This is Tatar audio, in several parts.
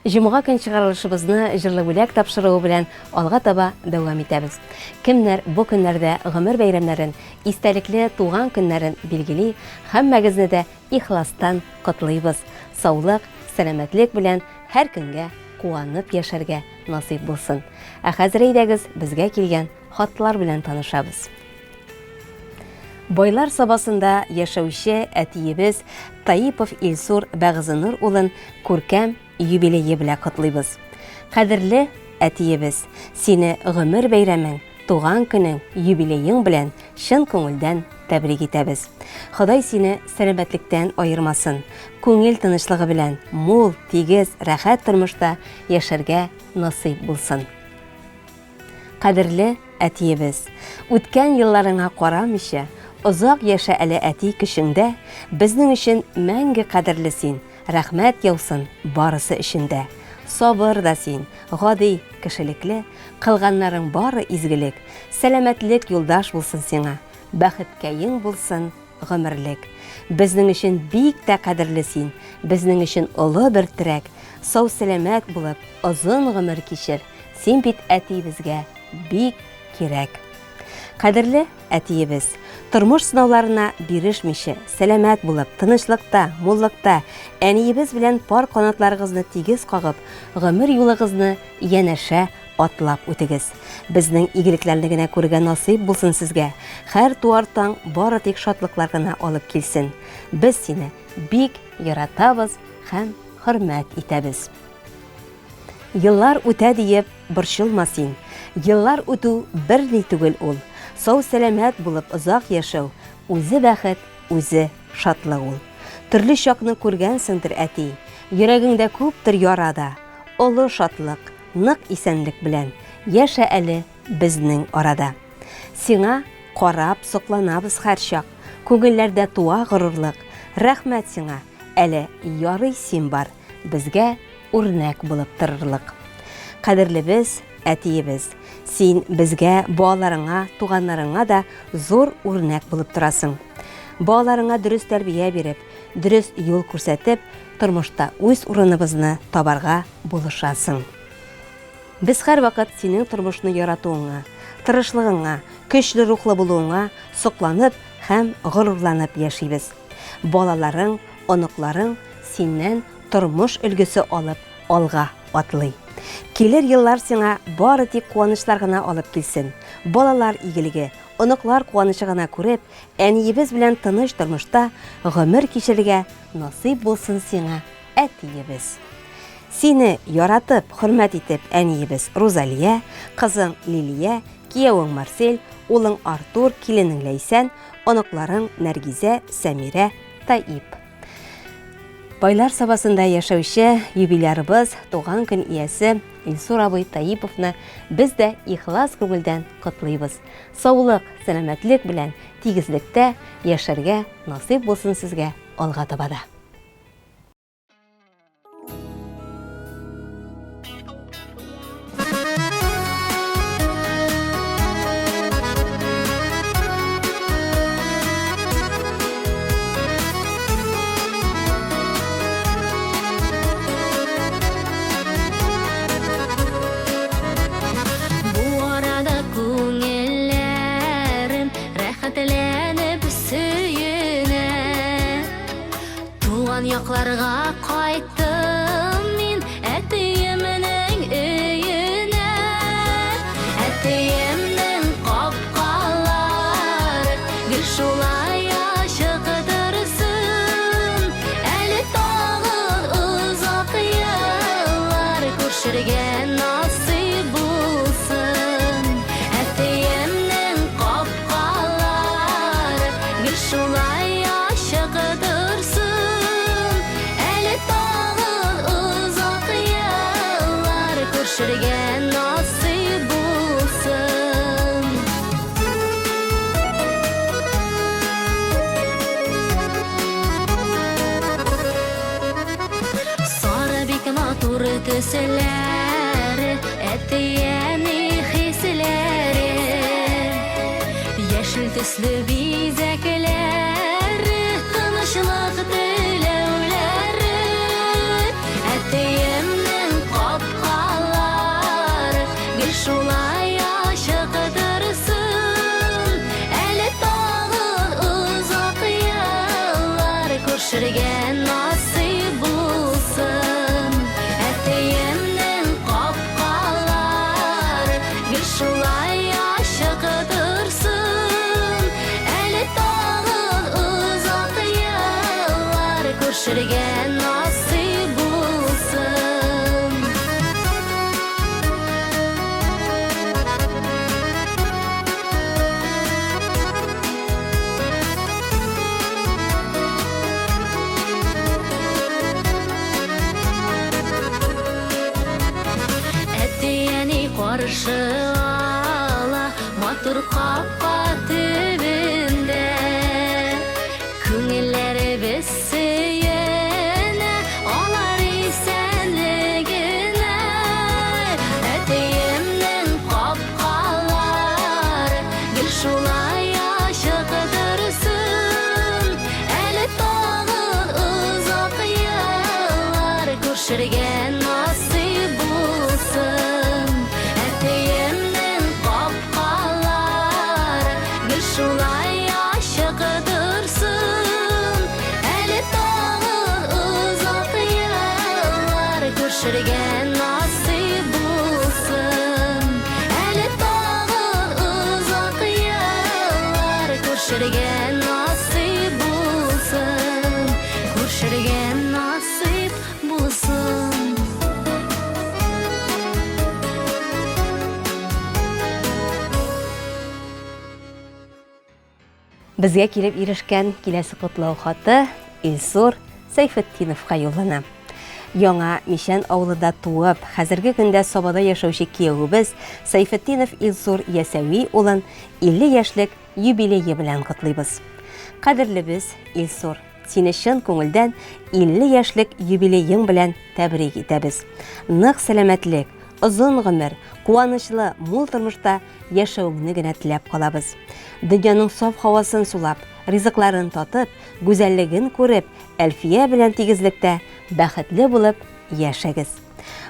Җомга көн чыгарылышыбызны җырлы бүләк тапшыруы белән алга таба дәвам итәбез. Кемнәр бу көннәрдә гомер бәйрәмнәрен, истәлекле туган көннәрен билгели, һәммәгезне дә ихластан котлыйбыз. Саулык, сәламәтлек белән һәр көнгә куанып яшәргә насыйп булсын. Ә хәзер әйдәгез, безгә килгән хатлар белән танышабыз. Байлар сабасында яшәүче әтиебез Таипов Илсур Бәгъзенур улын күркәм юбилее белән котлыйбыз. Кадерле әтиебез, сине гомер бәйрәмең, туган көнең, юбилеең белән чын күңелдән тәбрик итәбез. Ходай сине сәламәтлектән айырмасын. Күңел тынычлыгы белән мул, тигез, рәхәт тормышта яшәргә насыйп булсын. Кадерле әтиебез, үткән елларыңа карамыйча, озак яшә әле әти көчеңдә, безнең өчен мәңге кадерле син. Рәхмәт яусын барысы өчендә. Сабыр да син, гади, кешелекле, кылганнарың бары изгелек, сәламәтлек юлдаш булсын сиңа, бәхеткәең булсын гомерлек. Безнең өчен бик тә кадерле син, безнең өчен олы бер терәк, сау сәламәт булып, озын гомер кичер, син бит әтиебезгә бик кирәк. Кадерле әтиебез, тормыш сынауларына бирешмичә, сәламәт булып, тынычлыкта, муллыкта, әниебез белән пар канатларыгызны тигез кагып, гомер юлыгызны янәшә атлап үтегез. Безнең игелекләрне генә күргән насыйп булсын сезгә. Һәр туар таң бары тик шатлыклар гына алып килсен. Без сине бик яратабыз һәм хөрмәт итәбез. Еллар үтә диеп борчылма син. Еллар үтү берни түгел ул. Сау сәламәт булып озак яшәү, үзе бәхет, үзе шатлык ул. Төрле чакны күргәнсеңдер әти, йөрәгеңдә күптер ярада. Олы шатлык, нык исәнлек белән яшә әле безнең арада. Сиңа карап сокланабыз һәр чак, күңелләрдә туа горурлык. Рәхмәт сиңа, әле ярый син бар, безгә үрнәк булып торырлык. Кадерлебез, әтиебез, син безгә, балаларыңа, туганнарыңа да зур үрнәк булып торасың. Балаларыңа дөрес тәрбия биреп, дөрес юл күрсәтеп, тормышта үз урыныбызны табарга булышасың. Без һәр вакыт синең тормышны яратуыңа, тырышлыгыңа, көчле рухлы булуыңа сокланып һәм горурланып яшибез. Балаларың, оныкларың синнән тормыш өлгесе алып алга атлый. Килер еллар сиңа бары тик куанычлар гына алып килсен. Балалар игелеге, оныклар куанышы гына күреп, әниебез белән тыныч тормышта гомер кичерергә насыйп булсын сиңа, әтиебез. Сине яратып, хөрмәт итеп әниебез Розалия, кызың Лилия, киявең Марсель, улың Артур, киленең Ләйсән, оныкларың Нәргизә, Сәмирә, Таип. Байлар сабасында яшәүче юбилярыбыз, туган көн иясе Илсур абый Таиповны без дә ихлас күңелдән котлыйбыз. Саулык, сәламәтлек белән тигезлектә яшәргә насыйп булсын сезгә алга табада. Якларга кайттым мин әтиемнең өенә. Әтиемнең капкалары гел шулай ачык торсын. Әле тагын озак еллар күршергә насыйп булсын. Әтиемнең капкалары гел шулай ачык торсын. Күршергә насыйп булсын. Сары бик матур төсләре, әтиәне хисләре, яшел төсле бизәкләре, тынычлык теләүләре. Әтиемнең Барышы ала матур капка төбүндө Күңеллери бесейене алар исәнлегенә Әтеемнең капкалары гел шулай ачык дөрсүн Әле тагы узак еллар күршергә насыйп булсын Әтеемнең капкалары гел шулай ачык дөрсүн Әле тагы узак еллар күршергә насыйп булсын Әле тагы узак еллар күршергә насыйп булсын Күршергә насыйп булсын Безгә килеп ирешкән киләсе котлау хаты Илсур Сәйфетдиновка юллана. Яңа Мишән авылында туып, хәзерге көндә Сабада яшәүче киявебез Сәйфетдинов Илсур Ясәви улын 50 яшьлек юбилее белән котлыйбыз. Кадерлебез Илсур, сине чын күңелдән 50 яшьлек юбилеең белән тәбрик итәбез. Нык сәламәтлек, озын гомер, куанычлы, мул тормышта яшәүеңне генә теләп калабыз. Дөньяның саф һавасын сулап, ризыкларын татып, гүзәллеген күреп, Әлфия белән тигезлектә бәхетле булып яшәгез.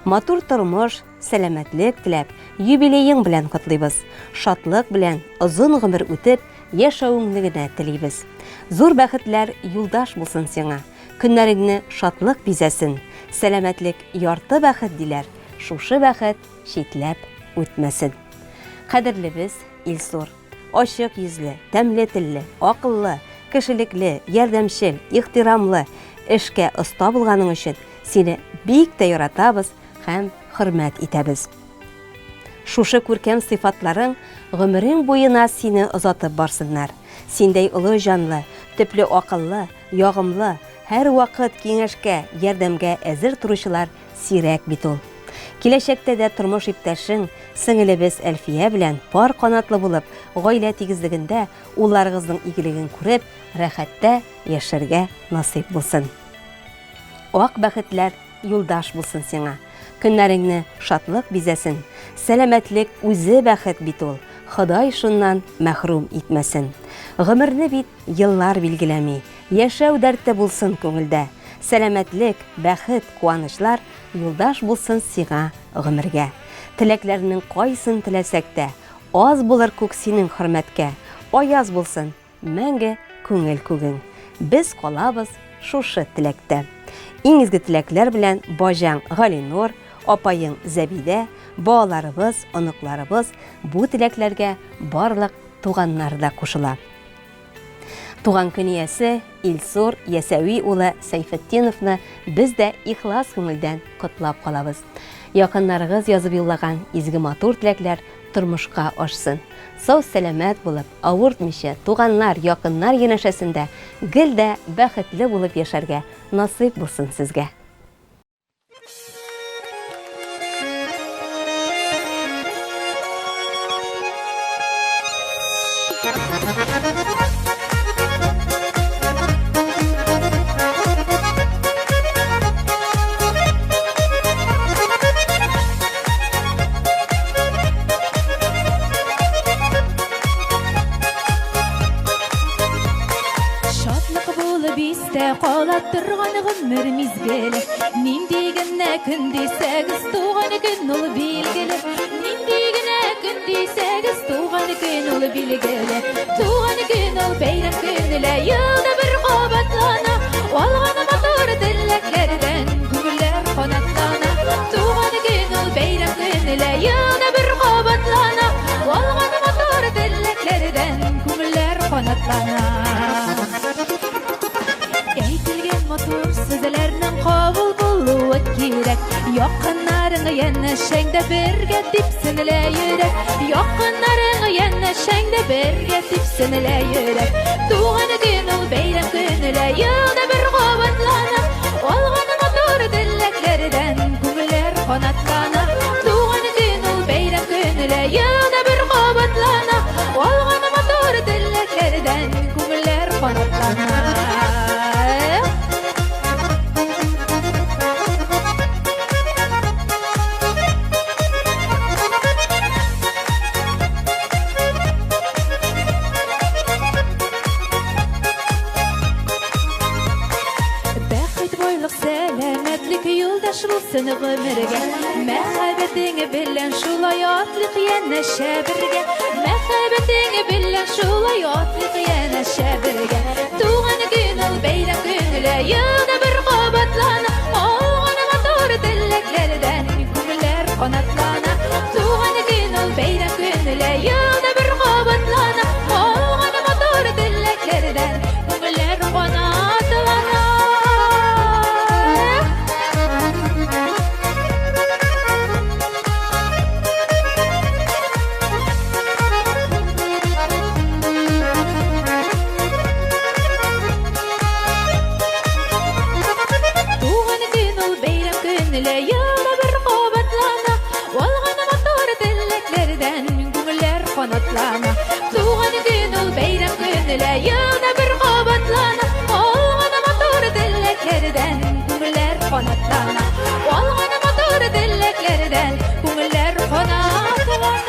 Матур тормыш, сәламәтлек теләп, юбилеең белән котлыйбыз. Шатлык белән озын гомер үтеп, яшәүеңне генә телибез. Зур бәхетләр юлдаш булсын сиңа. Көннәреңне шатлык бизәсен. Сәламәтлек ярты бәхет диләр. Шушы бәхет шитләп үтмәсен. Кадерлебез Илсур, ачык йөзле, тәмле телле, акыллы, кешелекле, ярдәмчел, ихтирамлы, эшкә оста булганың өчен сине бик тә яратабыз һәм хөрмәт итәбез. Шушы күркәм сыйфатларың гомерең буена сине озатып барсыннар. Синдәй олы җанлы, төпле акыллы, ягымлы, һәр вакыт киңәшкә, ярдәмгә әзер торучылар сирәк бит ул. Киләчәктә дә тормыш иптәшең, сеңелебез Әлфия белән пар канатлы булып, гаилә тигезлегендә улларыгызның игелеген күреп, рәхәттә яшәргә насыйп булсын. Ак бәхетләр юлдаш булсын сиңа. Көннәреңне шатлык бизәсен. Сәламәтлек үзе бәхет бит ул. Ходай шуннан мәхрүм итмәсен. Гомерне бит еллар билгеләми. Яшәү дәрте булсын күңелдә. Сәламәтлек, бәхет, куанычлар юлдаш булсын сиңа гомергә. Теләкләрнең кайсын теләсәк тә, аз булыр күк синең хөрмәткә. Аяз булсын мәңге күңел күгең. Без калабыз шушы теләктә. Иң изге теләкләр белән баҗаң Галинур, апайың Зәбидә, балаларыбыз, оныкларыбыз бу теләкләргә барлык туганнар да кушыла. Туган көн иясе Илсур Ясәви улы Сәйфетдиновны без дә ихлас күңелдән котлап калабыз. Якыннарыгыз язып юллаган изге матур теләкләр тормышка ашсын. Сау сәламәт булып, авыртмыйча туганнар, якыннар янәшәсендә гел дә бәхетле булып яшәргә насыйп булсын сезгә. Калаттырган гомер мизгеле, нинди генә көн дисәгез, туган көн ул билгеле. Нинди генә көн дисәгез, туган көн ул билгеле. Туган көн ул бәйрәм көнле, елда бер кабатлана. Алган матур теләкләрдән күңелләр канатлана. Туган көн ул бәйрәм көнле, елда бер кабатлана. Алган матур теләкләрдән күңелләр канатлана. Матур сүзләрнең кабул булуы кирәк. Якыннарың янәшәңдә бергә типсенлә йөрәк. Якыннарың янәшәңдә бергә типсенлә йөрәк. Туган көн ул бәйрәм көнле, елда бер кабатлана. Алган матур теләкләрдән күңелләр канатлана. Туган көн ул бәйрәм Ömürlük yoldaş bulsun ömürge Məhəbbətini bilən şulay atlıq yenə şəbirge Məhəbbətini bilən şulay atlıq yenə şəbirge Tuğan gün ol beyran günülə yılda bir qabatlana Oğana motor dilləklərdən Gümülər qanatlana Tuğan gün ol beyran günülə yılda bir qabatlana Oğana motor dilləklərdən Gümülər qanatlana Yılda bir qabatlana Olğana motor dilləklərdən Gümülər qanatlana Tuğan gün ol beyram günülə Yılda bir qabatlana Olğana motor dilləklərdən Gümülər qanatlana Olğana motor dilləklərdən Gümülər qanatlana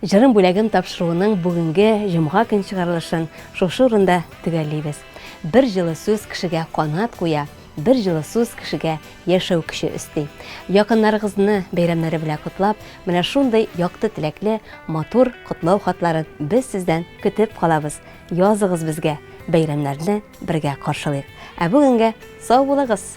Жырым бүләгем тапшыруының бүгінгі жұмға көн чыгарылышын шушы урында төгәллибез. Бір жылы сүз кешегә канат куя, bir жылы сүз кешегә яшәү көче өсти. Якыннарыгызны бәйрәмнәре белән котлап, менә шундый якты теләкле, матур котлау хатларын без сездән көтеп калабыз. Языгыз безгә, бәйрәмнәрне бергә каршылыйк. Ә бүгенгә сау булыгыз.